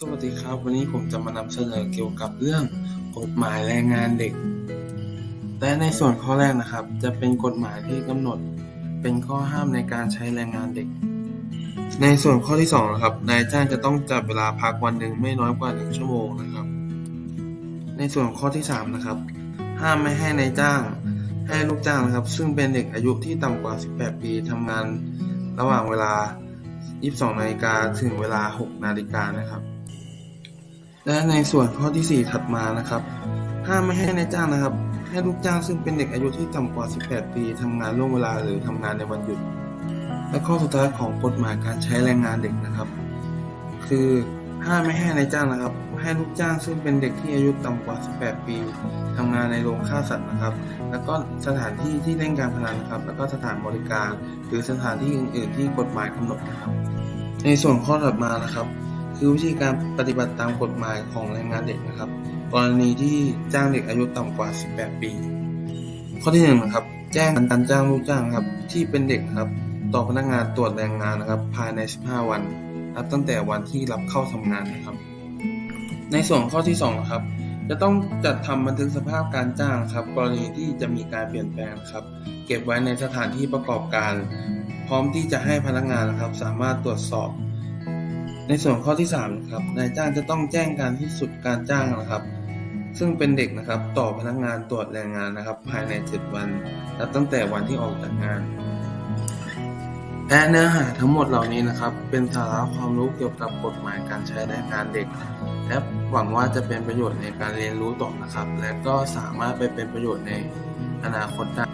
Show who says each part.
Speaker 1: สวัสดีครับวันนี้ผมจะมานำเสนอเกี่ยวกับเรื่องกฎหมายแรงงานเด็กและในส่วนข้อแรกนะครับจะเป็นกฎหมายที่กำหนดเป็นข้อห้ามในการใช้แรงงานเด็กในส่วนข้อที่2นะครับนายจ้างจะต้องจัดเวลาพักวันหนึ่งไม่น้อยกว่า1ชั่วโมงนะครับในส่วนข้อที่3นะครับห้ามไม่ให้นายจ้างให้ลูกจ้างนะครับซึ่งเป็นเด็กอายุที่ต่ำกว่า18ปีทำงานระหว่างเวลา 22 นาฬิกาถึงเวลา 6 นาฬิกานะครับและในส่วนข้อที่4ถัดมานะครับห้ามไม่ให้นายจ้างนะครับให้ลูกจ้างซึ่งเป็นเด็กอายุที่ต่ำกว่า18ปีทำงานล่วงเวลาหรือทำงานในวันหยุดและข้อสุดท้ายของกฎหมายการใช้แรงงานเด็กนะครับคือห้ามไม่ให้นายจ้างนะครับให้ลูกจ้างซึ่งเป็นเด็กที่อายุต่ำกว่า18ปีทำงานในโรงฆ่าสัตว์นะครับแล้วก็สถานที่ที่เล่นการพนันนะครับแล้วก็สถานบริการหรือสถานที่อื่นๆที่กฎหมายกำหนดนะครับในส่วนข้อถัดมานะครับคือวิธีการปฏิบัติตามกฎหมายของแรงงานเด็กนะครับกรณีที่จ้างเด็กอายุต่ำกว่า18ปีข้อที่1นะครับแจ้งการจ้างลูกจ้างครับที่เป็นเด็กครับต่อพนักงานตรวจแรงงานนะครับภายใน15วันนับตั้งแต่วันที่รับเข้าทำงานนะครับในส่วนข้อที่2นะครับจะต้องจัดทำบันทึกสภาพการจ้างครับกรณีที่จะมีการเปลี่ยนแปลงครับเก็บไว้ในสถานที่ประกอบการพร้อมที่จะให้พนักงานนะครับสามารถตรวจสอบในส่วนข้อที่3นะครับนายจ้างจะต้องแจ้งการที่สุดการจ้างนะครับซึ่งเป็นเด็กนะครับต่อพนักงานตรวจแรงงานนะครับภายใน7วันนับตั้งแต่วันที่ออกจากงานและเนื้อหาทั้งหมดเหล่านี้นะครับเป็นสาระความรู้เกี่ยวกับกฎหมายการใช้แรงงานเด็กและหวังว่าจะเป็นประโยชน์ในการเรียนรู้ต่อนะครับและก็สามารถไปเป็นประโยชน์ในอนาคตได้